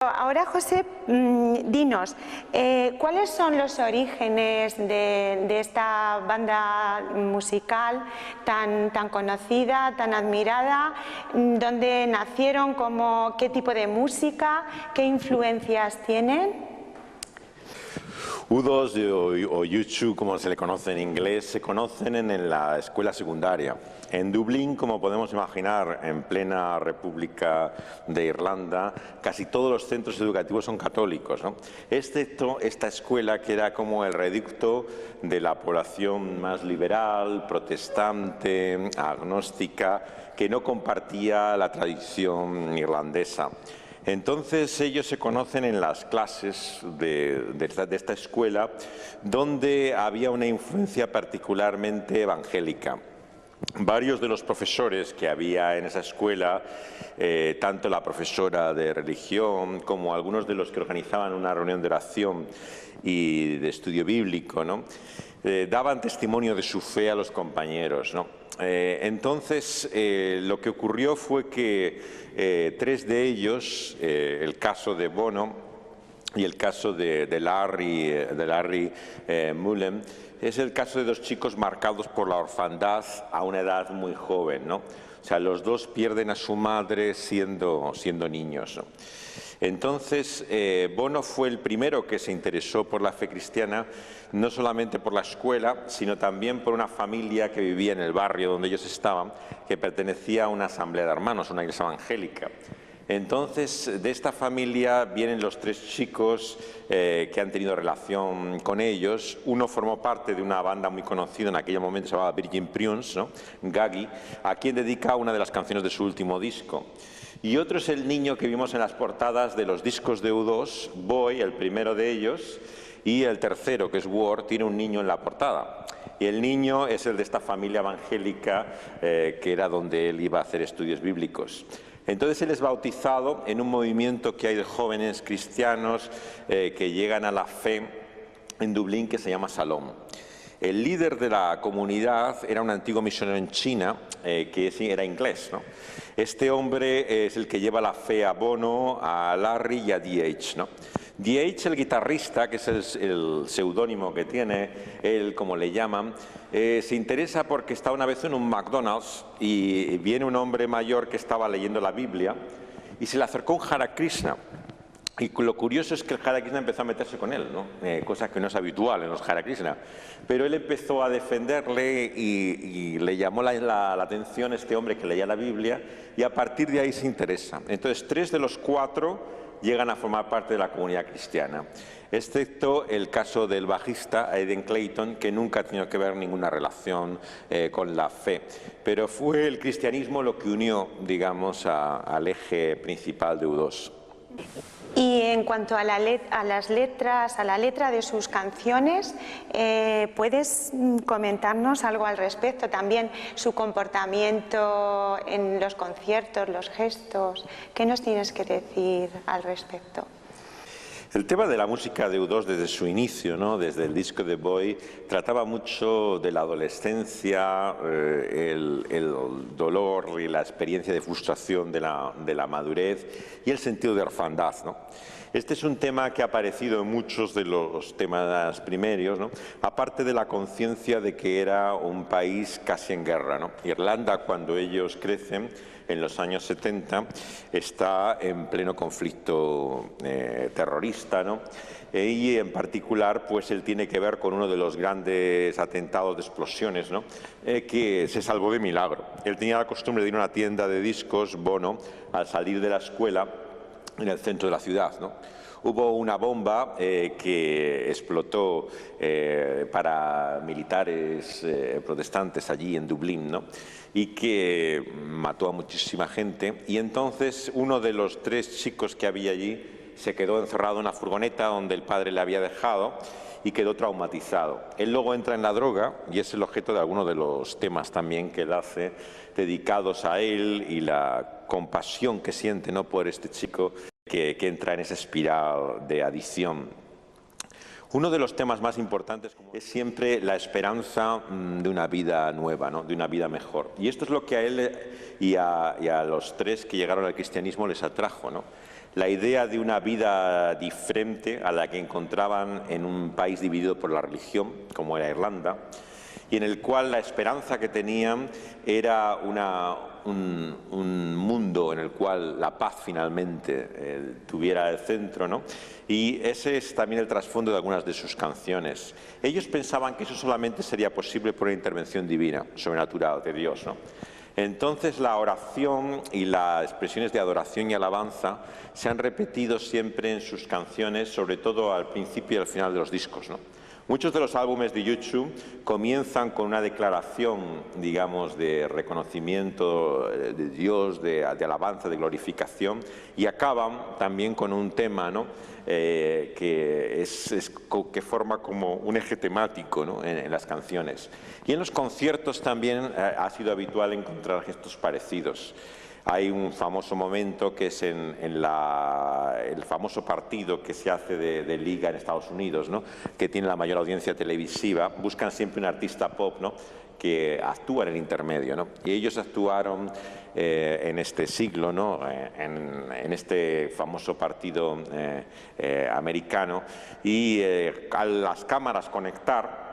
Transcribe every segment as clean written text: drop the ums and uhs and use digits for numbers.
Ahora, José, dinos, ¿cuáles son los orígenes de esta banda musical tan conocida, tan admirada? ¿Dónde nacieron? ¿Qué tipo de música? ¿Qué influencias tienen? U2 o U2, como se le conoce en inglés, se conocen en la escuela secundaria. En Dublín, como podemos imaginar, en plena República de Irlanda, casi todos los centros educativos son católicos, ¿no? Excepto esta escuela que era como el reducto de la población más liberal, protestante, agnóstica, que no compartía la tradición irlandesa. Entonces ellos se conocen en las clases de esta escuela, donde había una influencia particularmente evangélica. Varios de los profesores que había en esa escuela, tanto la profesora de religión como algunos de los que organizaban una reunión de oración y de estudio bíblico, ¿no?, daban testimonio de su fe a los compañeros, ¿no? Entonces, lo que ocurrió fue que tres de ellos, el caso de Bono y el caso de Larry Mullen, es el caso de dos chicos marcados por la orfandad a una edad muy joven, ¿no? O sea, los dos pierden a su madre siendo niños, ¿no? Entonces, Bono fue el primero que se interesó por la fe cristiana, no solamente por la escuela, sino también por una familia que vivía en el barrio donde ellos estaban, que pertenecía a una asamblea de hermanos, una iglesia evangélica. Entonces, de esta familia vienen los tres chicos que han tenido relación con ellos. Uno formó parte de una banda muy conocida en aquel momento, se llamaba Virgin Prunes, ¿no?, Gaggy, a quien dedica una de las canciones de su último disco. Y otro es el niño que vimos en las portadas de los discos de U2, Boy, el primero de ellos, y el tercero, que es War, tiene un niño en la portada. Y el niño es el de esta familia evangélica, que era donde él iba a hacer estudios bíblicos. Entonces él es bautizado en un movimiento que hay de jóvenes cristianos que llegan a la fe en Dublín, que se llama Salom. El líder de la comunidad era un antiguo misionero en China, que era inglés, ¿no? Este hombre es el que lleva la fe a Bono, a Larry y a D.H., ¿no? D.H., el guitarrista, que es el seudónimo que tiene él, como le llaman, se interesa porque está una vez en un McDonald's y viene un hombre mayor que estaba leyendo la Biblia y se le acercó un Hare Krishna. Y lo curioso es que el Hare Krishna empezó a meterse con él, ¿no? Cosa que no es habitual en los Hare Krishna. Pero él empezó a defenderle y le llamó la atención este hombre que leía la Biblia, y a partir de ahí se interesa. Entonces, 3 de los 4 llegan a formar parte de la comunidad cristiana, excepto el caso del bajista Aidan Clayton, que nunca ha tenido que ver ninguna relación con la fe. Pero fue el cristianismo lo que unió, digamos, al eje principal de U2. Y en cuanto a las letras, a la letra de sus canciones, ¿puedes comentarnos algo al respecto? También su comportamiento en los conciertos, los gestos. ¿Qué nos tienes que decir al respecto? El tema de la música de U2 desde su inicio, ¿no?, desde el disco de Boy, trataba mucho de la adolescencia, el dolor y la experiencia de frustración de la madurez y el sentido de orfandad, ¿no? Este es un tema que ha aparecido en muchos de los temas primeros, ¿no?, aparte de la conciencia de que era un país casi en guerra, ¿no? Irlanda, cuando ellos crecen, en los años 70, está en pleno conflicto terrorista, ¿no? Y en particular, pues él tiene que ver con uno de los grandes atentados de explosiones, ¿no?, que se salvó de milagro. Él tenía la costumbre de ir a una tienda de discos, Bono, al salir de la escuela en el centro de la ciudad, ¿no? Hubo una bomba que explotó para militares protestantes allí en Dublín, ¿no?, y que mató a muchísima gente. Y entonces uno de los 3 chicos que había allí se quedó encerrado en una furgoneta donde el padre le había dejado y quedó traumatizado. Él luego entra en la droga y es el objeto de algunos de los temas también que él hace dedicados a él y la compasión que siente, ¿no?, por este chico que entra en esa espiral de adicción. Uno de los temas más importantes es siempre la esperanza de una vida nueva, ¿no?, de una vida mejor. Y esto es lo que a él y a los 3 que llegaron al cristianismo les atrajo, ¿no? La idea de una vida diferente a la que encontraban en un país dividido por la religión, como era Irlanda, y en el cual la esperanza que tenían era un mundo en el cual la paz finalmente tuviera el centro, ¿no? Y ese es también el trasfondo de algunas de sus canciones. Ellos pensaban que eso solamente sería posible por una intervención divina, sobrenatural, de Dios, ¿no? Entonces la oración y las expresiones de adoración y alabanza se han repetido siempre en sus canciones, sobre todo al principio y al final de los discos, ¿no? Muchos de los álbumes de U2 comienzan con una declaración, digamos, de reconocimiento de Dios, de alabanza, de glorificación, y acaban también con un tema, ¿no? Que forma como un eje temático, ¿no? en las canciones. Y en los conciertos también ha sido habitual encontrar gestos parecidos. Hay un famoso momento que es en el famoso partido que se hace de liga en Estados Unidos, ¿no? Que tiene la mayor audiencia televisiva. Buscan siempre un artista pop, ¿no? Que actúa en el intermedio, ¿no? Y ellos actuaron en este siglo, ¿no? en este famoso partido americano, y a las cámaras conectar,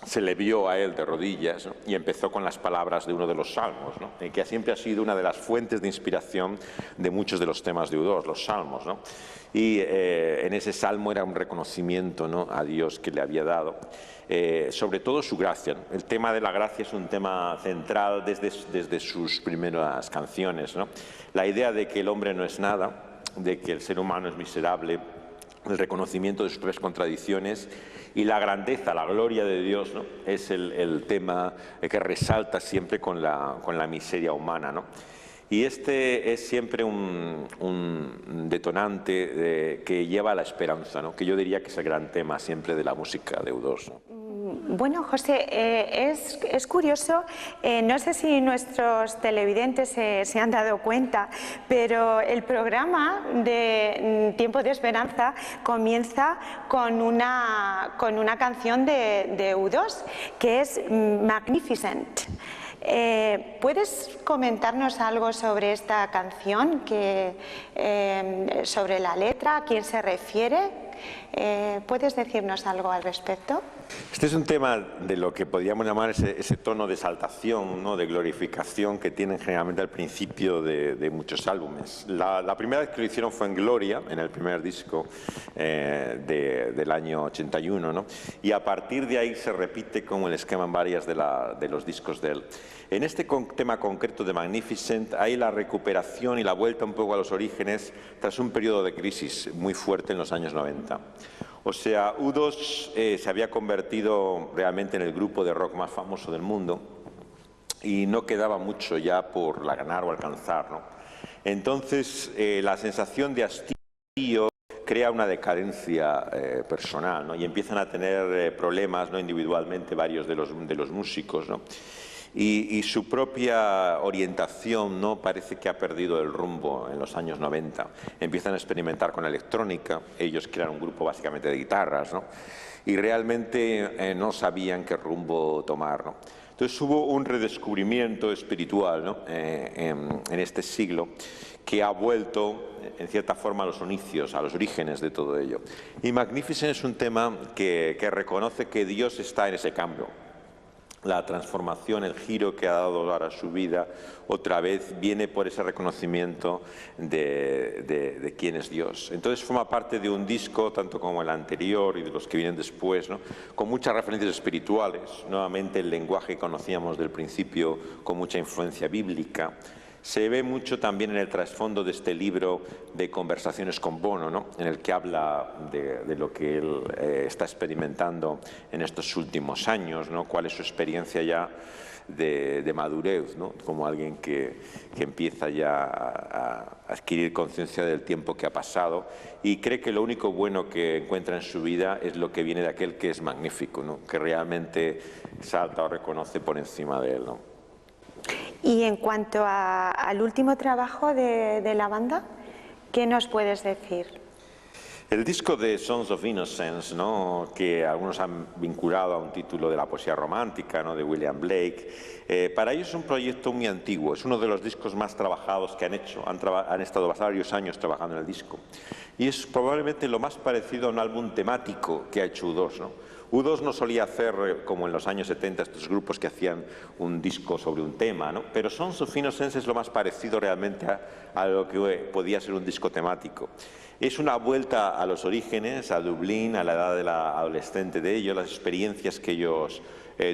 se le vio a él de rodillas, ¿no? Y empezó con las palabras de uno de los salmos, ¿no? Que siempre ha sido una de las fuentes de inspiración de muchos de los temas de U2, los salmos, ¿no? Y en ese salmo era un reconocimiento, ¿no? a Dios que le había dado, sobre todo su gracia, ¿no? El tema de la gracia es un tema central desde sus primeras canciones, ¿no? La idea de que el hombre no es nada, de que el ser humano es miserable, el reconocimiento de sus propias contradicciones y la grandeza, la gloria de Dios, ¿no? Es el tema que resalta siempre con la miseria humana, ¿no? Y este es siempre un detonante que lleva a la esperanza, ¿no? Que yo diría que es el gran tema siempre de la música de U2, ¿no? Bueno, José, es curioso, no sé si nuestros televidentes se han dado cuenta, pero el programa de Tiempo de Esperanza comienza con una canción de U2, que es Magnificent. ¿Puedes comentarnos algo sobre esta canción, sobre la letra, a quién se refiere? ¿Puedes decirnos algo al respecto? Este es un tema de lo que podríamos llamar ese tono de exaltación, ¿no? De glorificación que tienen generalmente al principio de muchos álbumes. La primera vez que lo hicieron fue en Gloria, en el primer disco del año 81, ¿no? Y a partir de ahí se repite como el esquema en varias de los discos de él. En este tema concreto de Magnificent hay la recuperación y la vuelta un poco a los orígenes tras un periodo de crisis muy fuerte en los años 90. O sea, U2 se había convertido realmente en el grupo de rock más famoso del mundo y no quedaba mucho ya por ganar o alcanzar, ¿no? Entonces, la sensación de hastío crea una decadencia personal, ¿no? Y empiezan a tener problemas, ¿no? Individualmente varios de los músicos, ¿no? Y su propia orientación, ¿no? Parece que ha perdido el rumbo en los años 90. Empiezan a experimentar con la electrónica, ellos crean un grupo básicamente de guitarras, ¿no? Y realmente no sabían qué rumbo tomar, ¿no? Entonces hubo un redescubrimiento espiritual, ¿no? en este siglo, que ha vuelto en cierta forma a los inicios, a los orígenes de todo ello. Y Magnificent es un tema que reconoce que Dios está en ese cambio. La transformación, el giro que ha dado ahora su vida, otra vez viene por ese reconocimiento de quién es Dios. Entonces forma parte de un disco, tanto como el anterior y de los que vienen después, ¿no? Con muchas referencias espirituales, nuevamente el lenguaje que conocíamos del principio, con mucha influencia bíblica. Se ve mucho también en el trasfondo de este libro de Conversaciones con Bono, ¿no? En el que habla de lo que él está experimentando en estos últimos años, ¿no? Cuál es su experiencia ya de madurez, ¿no? Como alguien que empieza ya a adquirir conciencia del tiempo que ha pasado y cree que lo único bueno que encuentra en su vida es lo que viene de aquel que es magnífico, ¿no? Que realmente salta o reconoce por encima de él, ¿no? Y en cuanto al último trabajo de la banda, ¿qué nos puedes decir? El disco de Songs of Innocence, ¿no?, que algunos han vinculado a un título de la poesía romántica, ¿no?, de William Blake, para ellos es un proyecto muy antiguo, es uno de los discos más trabajados que han hecho, han estado varios años trabajando en el disco, y es probablemente lo más parecido a un álbum temático que ha hecho U2, ¿no? U2 no solía hacer, como en los años 70, estos grupos que hacían un disco sobre un tema, ¿no? Pero Songs of Innocence es lo más parecido realmente a lo que podía ser un disco temático. Es una vuelta a los orígenes, a Dublín, a la edad de la adolescente de ellos, las experiencias que ellos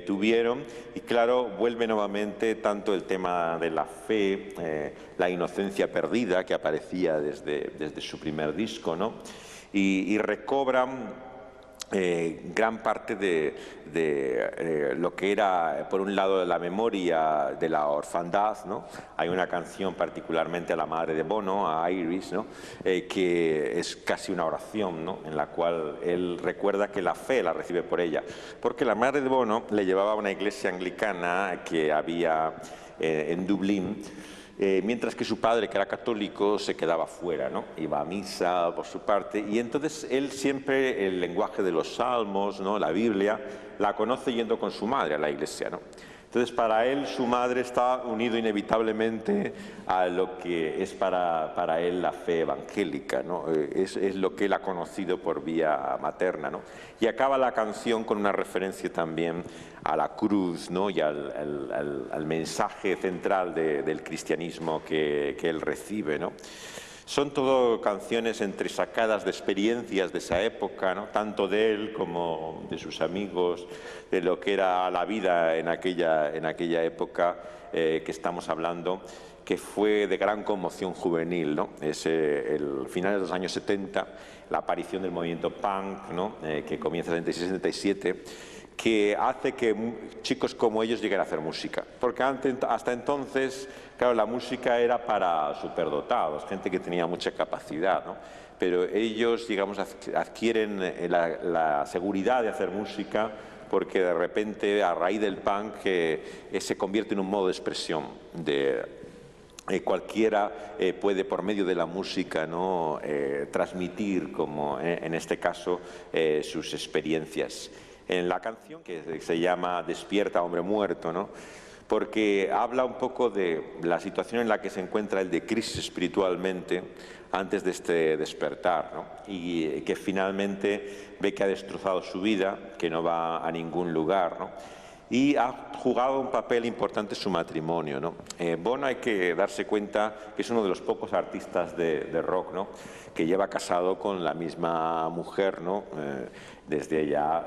tuvieron, y claro, vuelve nuevamente tanto el tema de la fe, la inocencia perdida que aparecía desde su primer disco, ¿no? Y recobran gran parte de lo que era, por un lado, la memoria de la orfandad, ¿no? Hay una canción particularmente a la madre de Bono, a Iris, ¿no?, que es casi una oración, ¿no?, en la cual él recuerda que la fe la recibe por ella, porque la madre de Bono le llevaba a una iglesia anglicana que había en Dublín, mientras que su padre, que era católico, se quedaba fuera, ¿no? Iba a misa por su parte, y entonces él siempre el lenguaje de los salmos, ¿no?, la Biblia, la conoce yendo con su madre a la iglesia, ¿no? Entonces, para él, su madre está unido inevitablemente a lo que es para él la fe evangélica, ¿no? Es lo que él ha conocido por vía materna, ¿no? Y acaba la canción con una referencia también a la cruz, ¿no?, y al mensaje central del cristianismo que él recibe, ¿no? Son todo canciones entresacadas de experiencias de esa época, ¿no?, tanto de él como de sus amigos, de lo que era la vida en aquella época que estamos hablando, que fue de gran conmoción juvenil, ¿no? Es el final de los años 70, la aparición del movimiento punk, ¿no?, que comienza en 76-77, que hace que chicos como ellos lleguen a hacer música. Porque hasta entonces, claro, la música era para superdotados, gente que tenía mucha capacidad, ¿no? Pero ellos, digamos, adquieren la seguridad de hacer música porque de repente, a raíz del punk, se convierte en un modo de expresión cualquiera puede, por medio de la música, ¿no?, transmitir, como en este caso, sus experiencias. En la canción, que se llama Despierta, hombre muerto, ¿no?, porque habla un poco de la situación en la que se encuentra el de crisis espiritualmente antes de este despertar, ¿no?, y que finalmente ve que ha destrozado su vida, que no va a ningún lugar, ¿no?, y ha jugado un papel importante su matrimonio, ¿no? Bono, hay que darse cuenta que es uno de los pocos artistas de rock, ¿no?, que lleva casado con la misma mujer, ¿no?, desde ya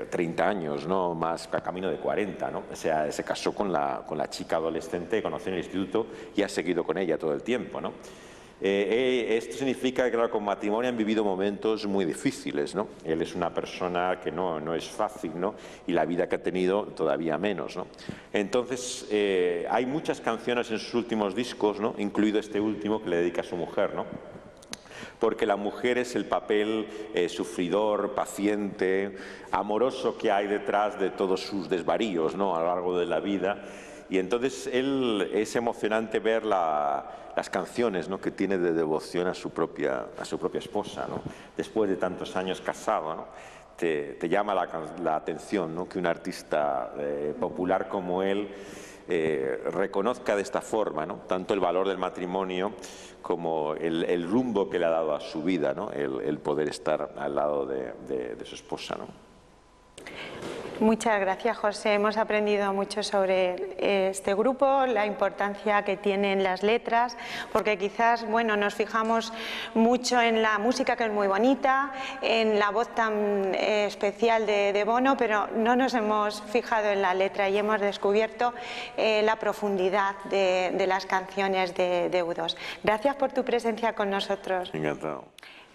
30 años, ¿no?, más a camino de 40, ¿no? O sea, se casó con la chica adolescente que conoció en el instituto y ha seguido con ella todo el tiempo, ¿no? Esto significa que, claro, con matrimonio han vivido momentos muy difíciles, ¿no? Él es una persona que no es fácil, ¿no?, y la vida que ha tenido todavía menos, ¿no? Entonces, hay muchas canciones en sus últimos discos, ¿no?, incluido este último que le dedica a su mujer, ¿no?, porque la mujer es el papel sufridor, paciente, amoroso que hay detrás de todos sus desvaríos, ¿no?, a lo largo de la vida. Y entonces es emocionante ver las canciones, ¿no?, que tiene de devoción a su propia esposa, ¿no?, después de tantos años casado, ¿no? Te llama la atención, ¿no?, que un artista popular como él reconozca de esta forma, ¿no?, tanto el valor del matrimonio como el rumbo que le ha dado a su vida, ¿no?, el poder estar al lado de su esposa, ¿no? Muchas gracias, José. Hemos aprendido mucho sobre este grupo, la importancia que tienen las letras, porque quizás, bueno, nos fijamos mucho en la música, que es muy bonita, en la voz tan especial de Bono, pero no nos hemos fijado en la letra y hemos descubierto la profundidad de las canciones de U2. Gracias por tu presencia con nosotros. Encantado.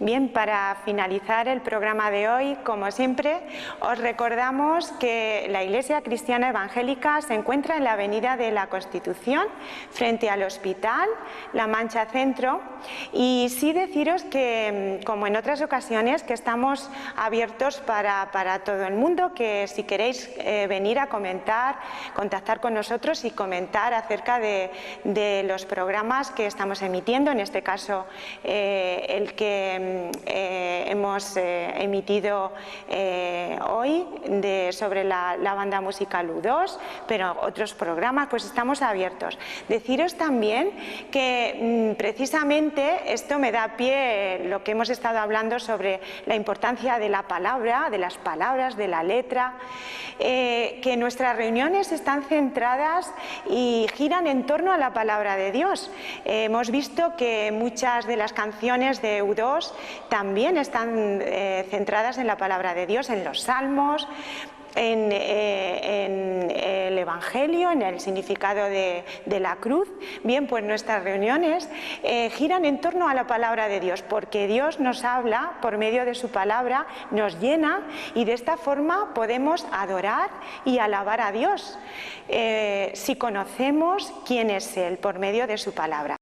Bien, para finalizar el programa de hoy, como siempre, os recordamos que la Iglesia Cristiana Evangélica se encuentra en la Avenida de la Constitución, frente al Hospital La Mancha Centro, y sí deciros que, como en otras ocasiones, que estamos abiertos para todo el mundo, que si queréis venir a comentar, contactar con nosotros y comentar acerca de los programas que estamos emitiendo, en este caso el que que hemos emitido hoy sobre la banda musical U2, pero otros programas, pues estamos abiertos. Deciros también que precisamente esto me da pie lo que hemos estado hablando sobre la importancia de la palabra, de las palabras, de la letra, que nuestras reuniones están centradas y giran en torno a la palabra de Dios. Hemos visto que muchas de las canciones de U2 también están centradas en la palabra de Dios, en los salmos, en el Evangelio, en el significado de la cruz. Bien, pues nuestras reuniones giran en torno a la palabra de Dios, porque Dios nos habla por medio de su palabra, nos llena, y de esta forma podemos adorar y alabar a Dios si conocemos quién es Él por medio de su palabra.